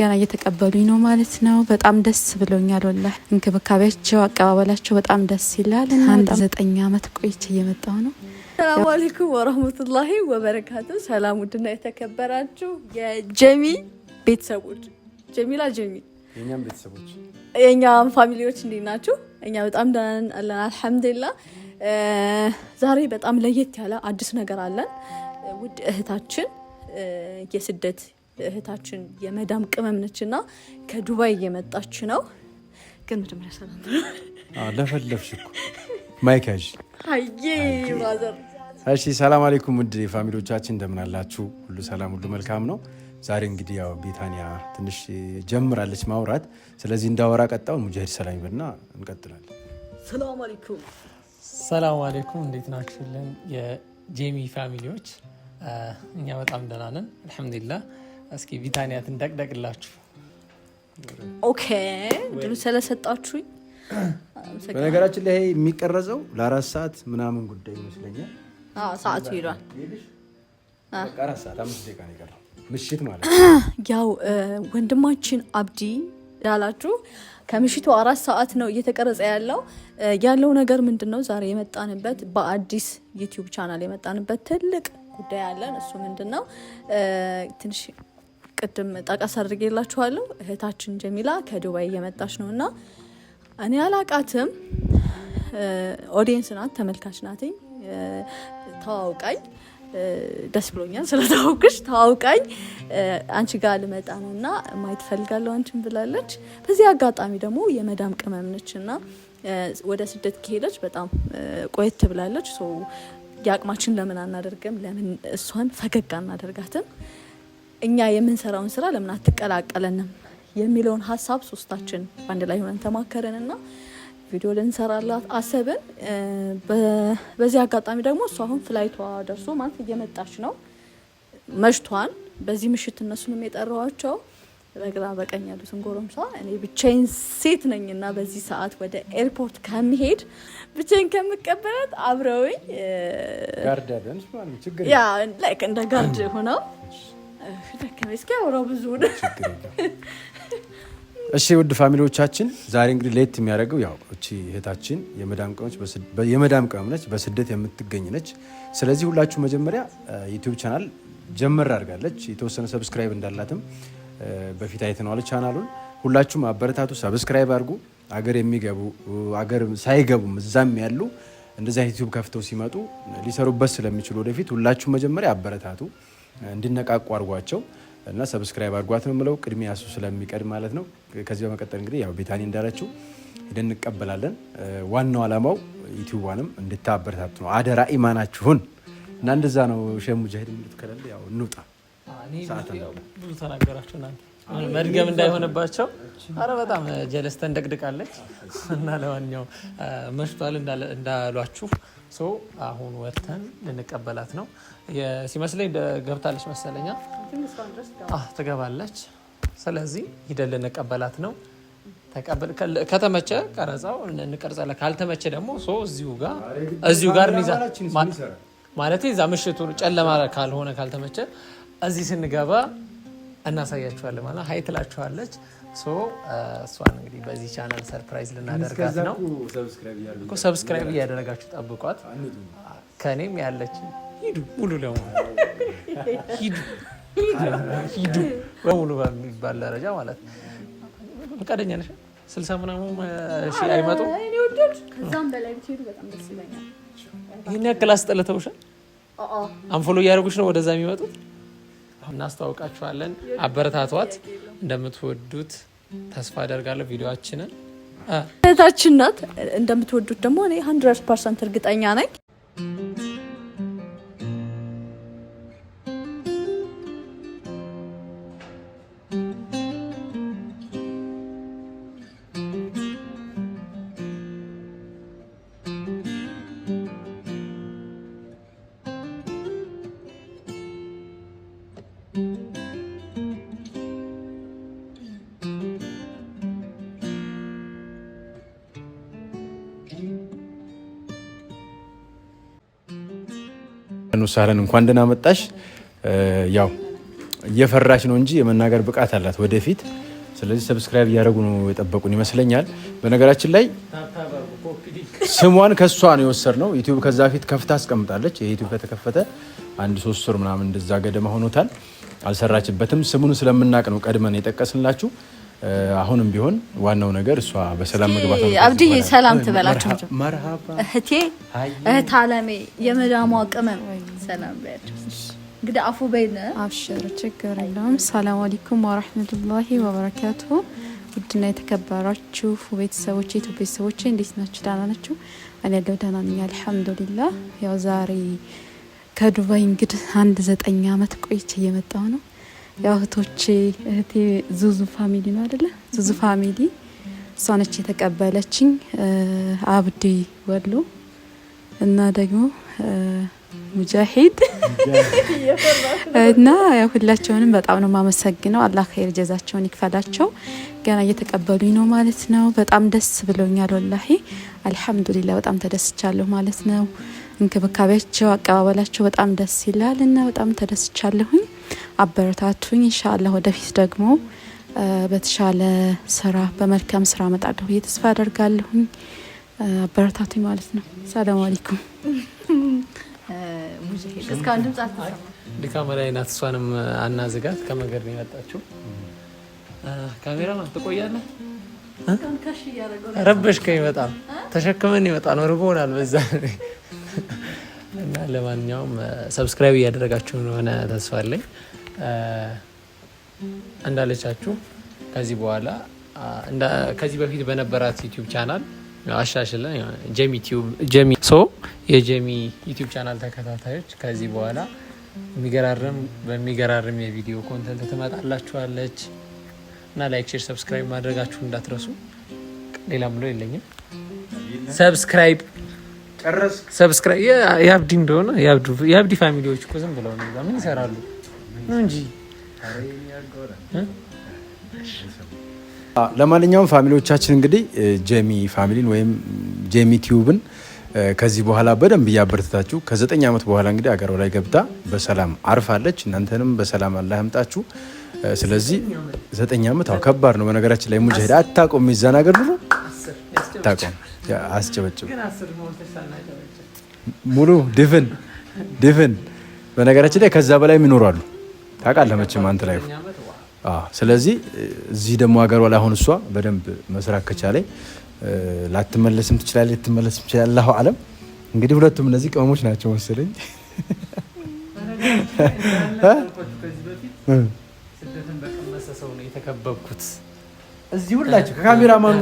ገና እየተቀበሉኝ ነው ማለት ነው። በጣም ደስ ብሎኛል ወላሂ። እንክብካቤያቸው አቀባበላቸው በጣም ደስ ይላል። አንድ 9 አመት ቆይቼ እየመጣሁ ነው። ሰላም አለይኩም ወራህመቱላሂ ወበረካቱ። ሰላም ውድና የተከበራችሁ የጀሚ ቤተሰቦች፣ ጀሚላ ጀሚ የኛም ቤተሰቦች የኛም ፋሚሊዎች እንዴት ናችሁ? እኛ በጣም ደህና ነን አለን አልሐምዱሊላህ። ዛሬ በጣም ለየት ያለ አዲስ ነገር አለን። ውድ እህታችን የስደት እህታችን የመዳም ቅመም ነችና ከዱባይ እየመጣች ነው። ግን መጀመሪያ ሰላም ለፈለፍሽ እኮ ማይካጅ ሃዬ ብራዘር። እሺ ሰላም አለይኩም ውድ ፋሚሊዎቻችን እንደምን አላችሁ? ሁሉ ሰላም ሁሉ መልካም ነው። ዛሬ እንግዲህ ያው ቤታኒያ ትንሽ ጀምራለች ማውራት። ስለዚህ እንዳወራ ቀጣው ሙጃሂድ ሰላም ይበልና እንቀጥላለን። ሰላም አለይኩም። ሰላም አለይኩም። እንዴት ናችሁልን የጄሚ ፋሚሊዎች? እኛ በጣም ደህና ነን አልሐምዱሊላህ። እስኪ ቤታኒያ ትንደቅደቅላችሁ። ኦኬ ድሉ ስለሰጣችሁኝ። በነገራችን ላይ የሚቀረጸው ለ4 ሰዓት ምናምን ጉዳይ ይመስለኛል። ሰዓቱ ይሏል። በቃ 4 ሰዓት 5 ደቂቃ ነው የቀረው ምሽት ማለት ያው ወንድማችን አብዲ ያላችሁ ከምሽቱ 4 ሰዓት ነው እየተቀረጸ ያለው ነገር ምንድነው? ዛሬ የመጣንበት በአዲስ ዩቲዩብ ቻናል የመጣንበት ትልቅ ጉዳይ አለን። እሱ ምንድነው? ትንሽ ቅድም ጠቀስ አድርጌላችኋለሁ። እህታችን ጀሚላ ከዱባይ እየመጣች ነውና እኔ አላቃትም። ኦዲየንስ ናት፣ ተመልካች ናት። ተዋውቃኝ ደስ ብሎኛል ስለተዋውቅሽ። ተዋውቃኝ አንቺ ጋር ልመጣ ነውና ማየት ፈልጋለሁ አንቺን ብላለች። በዚህ አጋጣሚ ደግሞ የመዳም ቅመም ነችና ወደ ስደት ከሄደች በጣም ቆየት ብላለች። የአቅማችን ለምን አናደርግም? ለምን እሷን ፈገግ አናደርጋትም? እኛ የምንሰራውን ስራ ለምን አትቀላቀለንም የሚለውን ሀሳብ ሶስታችን አንድ ላይ ሆነን ተማከረንና ቪዲዮ ልንሰራላት አሰብን። በዚህ አጋጣሚ ደግሞ እሷ አሁን ፍላይቷ ደርሶ ማለት እየመጣች ነው። መሽቷን በዚህ ምሽት እነሱንም የጠራዋቸው በግራ በቀኝ ያሉትን ጎረምሳ፣ እኔ ብቻዬን ሴት ነኝና በዚህ ሰዓት ወደ ኤርፖርት ከመሄድ ብቻዬን ከምቀበላት አብረውኝ ጋርዳደንስ ማለት ችግር ያ ላይክ እንደ ጋርድ ሆነው እስኪ አውራው ብዙ እሺ ውድ ፋሚሊዎቻችን ዛሬ እንግዲህ ለየት የሚያደርገው ያው እቺ እህታችን የመዳም ቅመም ነች፣ በስደት የምትገኝ ነች። ስለዚህ ሁላችሁ መጀመሪያ ዩቲዩብ ቻናል ጀመር አድርጋለች። የተወሰነ ሰብስክራይብ እንዳላትም በፊት አይተናል። ቻናሉን ሁላችሁም አበረታቱ፣ ሰብስክራይብ አድርጉ። አገር የሚገቡ አገር ሳይገቡም እዛም ያሉ እንደዛ ዩቲዩብ ከፍተው ሲመጡ ሊሰሩበት ስለሚችሉ ወደፊት ሁላችሁም መጀመሪያ አበረታቱ፣ እንዲነቃቁ አድርጓቸው እና ሰብስክራይብ አድርጓት ነው የምለው። ቅድሚያ እሱ ስለሚቀድም ማለት ነው። ከዚህ በመቀጠል እንግዲህ ያው ቤታኒ እንዳለችው ሄደን እንቀበላለን። ዋናው አላማው ዩቲዩብዋንም እንድታበረታቱ ነው። አደራ ኢማናችሁን እና እንደዛ ነው። ሸህ ሙጃሂድ እንድትከለል ያው እንውጣ። ብዙ ተናገራችሁ እናንተ መድገም እንዳይሆንባቸው። አረ በጣም ጀለስ ተንደቅድቃለች እና ለማንኛውም መሽቷል እንዳሏችሁ አሁን ወጥተን ልንቀበላት ነው ሲመስለኝ። ገብታለች መሰለኛ ትገባለች። ስለዚህ ሂደን ልንቀበላት ነው። ከተመቸ ቀረጻው እንቀርጻለን፣ ካልተመቸ ደግሞ እዚሁ ጋር ሚዛ ማለት እዛ ምሽቱ ጨለማ ካልሆነ ካልተመቸ እዚህ ስንገባ እናሳያችኋለን ማለት ሀይ ትላችኋለች። እሷን እንግዲህ በዚህ ቻናል ሰርፕራይዝ ልናደርጋት ነው። ሰብስክራይብ እያደረጋችሁ ጠብቋት። ከኔም ያለች ሂዱ ሙሉ ለሙሉ ሂዱ በሙሉ በሚባል ደረጃ ማለት ፈቃደኛ ነሽ? 60 ምናምን ሺህ አይመጡ ከዛም በላይ ብትሄዱ በጣም ደስ ይለኛል። ይሄን ያክል አስጠልተውሻል? አንፎሎ እያደረጉሽ ነው ወደዛ የሚመጡት። እናስተዋውቃችኋለን። አበረታቷት። እንደምትወዱት ተስፋ አደርጋለሁ። ቪዲዮአችንን እህታችን ናት። እንደምትወዱት ደግሞ እኔ 100% እርግጠኛ ነኝ። ሳለን እንኳን ደህና መጣሽ። ያው እየፈራች ነው እንጂ የመናገር ብቃት አላት ወደፊት። ስለዚህ ሰብስክራይብ እያደረጉ ነው የጠበቁን ይመስለኛል። በነገራችን ላይ ስሟን ከሷ ነው የወሰድነው። ዩቲዩብ ከዛ በፊት ከፍታ አስቀምጣለች። የዩቲዩብ ከተከፈተ 1-3 ወር ምናምን እንደዛ ገደማ ሆኖታል። አልሰራችበትም። ስሙን ስለምናቅ ነው ቀድመን የጠቀስንላችሁ። አሁንም ቢሆን ዋናው ነገር እሷ በሰላም መግባት ነው። አብዲ ሰላም ትበላችሁ። መርሃባ እህቴ እህት አለሜ የመዳሟ ቅመም ሰላም በያችሁ። እንግዲህ አፉ በይነ አብሽር፣ ችግር የለውም። ሰላም አለይኩም ወራህመቱላሂ ወበረካቱሁ። ውድና የተከበራችሁ ቤተሰቦቼ የኢትዮጵያ ቤተሰቦቼ እንዴት ናችሁ? ደህና ናችሁ? እኔ ያለው ደህና ነኝ አልሐምዱሊላህ። ያው ዛሬ ከዱባይ እንግዲህ 9 ዓመት ቆይቼ እየመጣሁ ነው። ያው እህቴ ዙዙ ፋሚሊ ነው አይደለ? ዙዙ ፋሚሊ እሷ ነች የተቀበለችኝ። አብዲ ወሎ እና ደግሞ ሙጃሂድ እና ያው ሁላቸውንም በጣም ነው የማመሰግነው። አላህ ኸይር ጀዛቸውን ይክፈላቸው። ገና እየተቀበሉኝ ነው ማለት ነው። በጣም ደስ ብሎኛል ወላሂ አልሐምዱሊላህ። በጣም ተደስቻለሁ ማለት ነው። እንክብካቤያቸው፣ አቀባበላቸው በጣም ደስ ይላል እና በጣም ተደስቻለሁኝ። አበረታቱኝ። ኢንሻአላህ ወደፊት ደግሞ በተሻለ ስራ በመልካም ስራ እመጣለሁ ብዬ ተስፋ አደርጋለሁኝ። አበረታቱኝ ማለት ነው። ሰላም አለይኩም። እስካሁን ድምጽ አልተሰማም። ካሜራ አይናት እሷንም አናዝጋት። ከመንገድ ነው የመጣችው። ካሜራማን ትቆያለህ? ረበሽከኝ በጣም ተሸክመን ይመጣ ነው ርቦናል በዛ እና ለማንኛውም ሰብስክራይብ እያደረጋችሁ እንደሆነ ተስፋ አለኝ። እንዳለቻችሁ ከዚህ በኋላ ከዚህ በፊት በነበራት ዩቲዩብ ቻናል አሻሽለን ጀሚ ዩቲዩብ ቻናል ተከታታዮች ከዚህ በኋላ በሚገራርም የቪዲዮ ኮንተንት ትመጣላችኋለች እና ላይክ፣ ሼር፣ ሰብስክራይብ ማድረጋችሁ እንዳትረሱ። ሌላ ምሎ የለኝም። ሰብስክራይብ የአብዲ እንደሆነ የአብዲ ፋሚሊዎች እኮ ዝም ብለው ነው ምን ይሰራሉ ነው እንጂ። ለማንኛውም ፋሚሊዎቻችን እንግዲህ ጀሚ ፋሚሊን ወይም ጀሚ ቲዩብን ከዚህ በኋላ በደንብ እያበረታታችሁ ከ9 ዓመት በኋላ እንግዲህ አገሯ ላይ ገብታ በሰላም አርፋለች። እናንተንም በሰላም አላህ ያምጣችሁ። ስለዚህ 9 ዓመት ከባድ ነው። በነገራችን ላይ ሙጃሂድ አታቆም ሚዛን አገር ብሎ አታቆም አስጨበጭብ ሙሉ ድፍን በነገራችን ላይ ከዛ በላይ ይኖራሉ ታውቃለህ መቼም አንተ ላይ። ስለዚህ እዚህ ደግሞ ሀገሯ ላይ አሁን እሷ በደንብ መስራት ከቻለኝ ላትመለስም ትችላለች፣ ልትመለስም ትችላለች። አላሁ አለም። እንግዲህ ሁለቱም እነዚህ ቅመሞች ናቸው መሰለኝ። ስደትን በቀመሰ ሰው ነው የተከበብኩት። እዚህ ሁላችሁ ከካሜራማኑ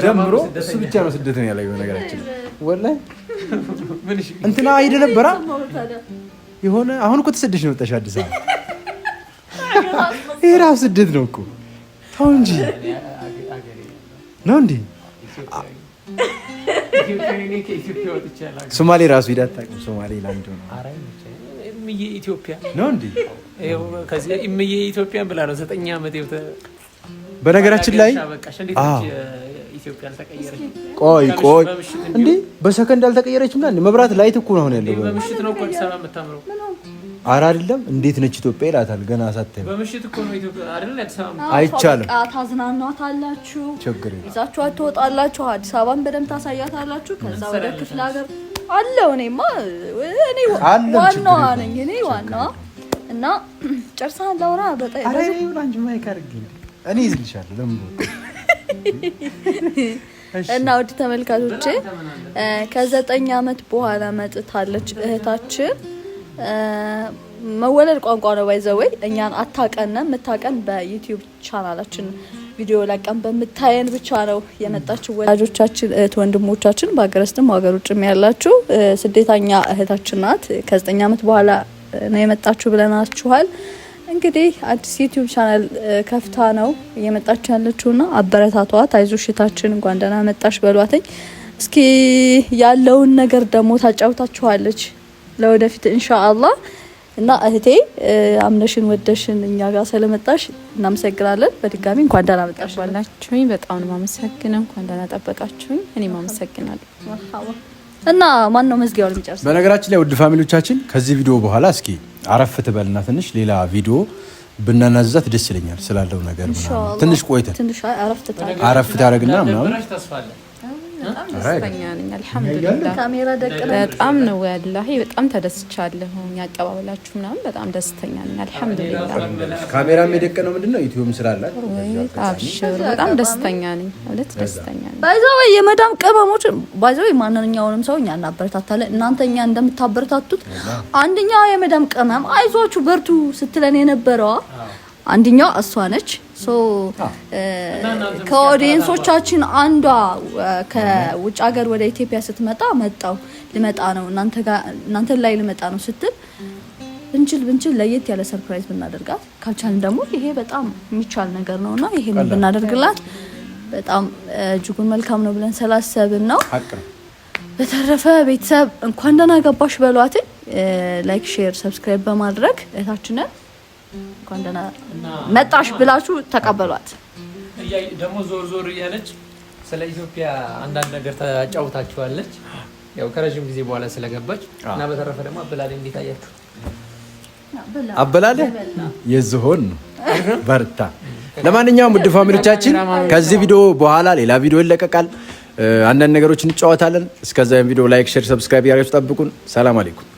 ጀምሮ እሱ ብቻ ነው ስደትን ያለው ነገራችን። ወላሂ እንትና አይደ ነበራ የሆነ አሁን እኮ ተሰደሽ ነው ወጣሽ አዲስ አበባ። ይሄ ራሱ ስደት ነው እኮ ተው እንጂ ነው እንዴ? ሶማሌ ራሱ ሂዳ አታውቅም። ሶማሌ ላንድ ነው እምዬ ኢትዮጵያ ነው እንዴ? ከዚህ እምዬ ኢትዮጵያን ብላ ነው 9 ዓመት በነገራችን ላይ ቆይ እንዴ በሰከንድ አልተቀየረችም። እና መብራት ላይት እኮ ነው ያለው። በምሽት ነው እኮ አዲስ አበባ የምታምረው። ኧረ አይደለም እንዴት ነች ኢትዮጵያ ይላታል ገና ሳታይ። በምሽት እኮ ነው ኢትዮጵያ አይደል? አዲስ አበባ አይቻልም። ታዝናኗታላችሁ፣ ችግር የለም። ይዛችኋት ትወጣላችሁ፣ አዲስ አበባን በደንብ ታሳያታላችሁ። ከዛ ወደ ክፍለ ሀገር አለው። እኔማ እኔ ዋናዋ ነኝ እኔ ዋናዋ እና ጨርሰሃል ላውራ በጣም አረ አንቺ ማይክ አድርጊ እኔ ይዝልሻለሁ ለምን እና ውድ ተመልካቾቼ ከ9 ዓመት በኋላ መጥታለች እህታችን። መወለድ ቋንቋ ነው ባይዘወይ እኛን አታቀንም። የምታቀን በዩቲዩብ ቻናላችን ቪዲዮ ለቀን በምታየን ብቻ ነው የመጣችው። ወላጆቻችን እህት ወንድሞቻችን በሀገር ውስጥም ሀገር ውጭም ያላችሁ ስደተኛ እህታችን ናት። ከ9 ዓመት በኋላ ነው የመጣችሁ ብለናችኋል። እንግዲህ አዲስ ዩቲዩብ ቻናል ከፍታ ነው እየመጣች ያለችውና አበረታቷት። አይዞሽ እህታችን እንኳን ደህና መጣሽ በሏትኝ። እስኪ ያለውን ነገር ደግሞ ታጫውታችኋለች ለወደፊት ኢንሻአላህ። እና እህቴ አምነሽን ወደሽን እኛ ጋር ስለመጣሽ እናመሰግናለን። በድጋሚ እንኳን ደህና መጣሽ ባላችሁኝ በጣም ነው ማመሰግነው። እንኳን ደህና ጠበቃችሁኝ። እኔም አመሰግናለሁ። እና ማን ነው መዝጊያውን የሚጨርሰው? በነገራችን ላይ ውድ ፋሚሊዎቻችን ከዚህ ቪዲዮ በኋላ እስኪ አረፍ ትበልና ትንሽ ሌላ ቪዲዮ ብናናዛት ደስ ይለኛል ስላለው ነገር ምናምን ትንሽ ቆይተን ትንሽ አረፍ ታረግና ምናምን በጣም ደስተኛ ነኝ አልሐምዱሊላህ። ካሜራ ደቅና በጣም ነው ወላሂ በጣም ተደስቻለሁ። ያቀባበላችሁ ምናምን በጣም ደስተኛ ነኝ አልሐምዱሊላህ። ካሜራም የደቀነው ምንድነው ዩቲዩብም ስላላት አብሽር በጣም ደስተኛ ነኝ ማለት ደስተኛ ነኝ። ባይዛው የመዳም ቅመሞች ባይዛው ማንኛውንም ሰው እኛ እናበረታታለን። እናንተ እኛ እንደምታበረታቱት አንደኛው የመዳም ቅመም አይዟችሁ በርቱ ስትለን የነበረው አንደኛው እሷ ነች። ከኦዲየንሶቻችን አንዷ ከውጭ ሀገር ወደ ኢትዮጵያ ስትመጣ ልመጣ ነው እናንተ ላይ ልመጣ ነው ስትል ብንችል ለየት ያለ ሰርፕራይዝ ብናደርጋት ካልቻልን ደግሞ ይሄ በጣም የሚቻል ነገር ነውና ይሄን ብናደርግላት በጣም እጅጉን መልካም ነው ብለን ስላሰብን ነው። በተረፈ ቤተሰብ እንኳን ደህና ገባሽ በሏት። ላይክ፣ ሼር፣ ሰብስክራይብ በማድረግ እህታችንን እንኳን ደህና መጣሽ ብላችሁ ተቀበሏት። ደግሞ ዞር እያለች ስለ ኢትዮጵያ አንዳንድ ነገር ታጫውታችኋለች። ያው ከረጅም ጊዜ በኋላ ስለገባች እና በተረፈ ደግሞ አበላሌ እንዴት አያችሁ? አበላሌ የዝሆን ነው። በርታ። ለማንኛውም ውድ ፋሚሊዎቻችን ከዚህ ቪዲዮ በኋላ ሌላ ቪዲዮ ይለቀቃል። አንዳንድ ነገሮችን እንጫወታለን። እስከዛ ቪዲዮ ላይክ፣ ሼር፣ ሰብስክራይብ ያደርጉ። ጠብቁን። ሰላም አለይኩም።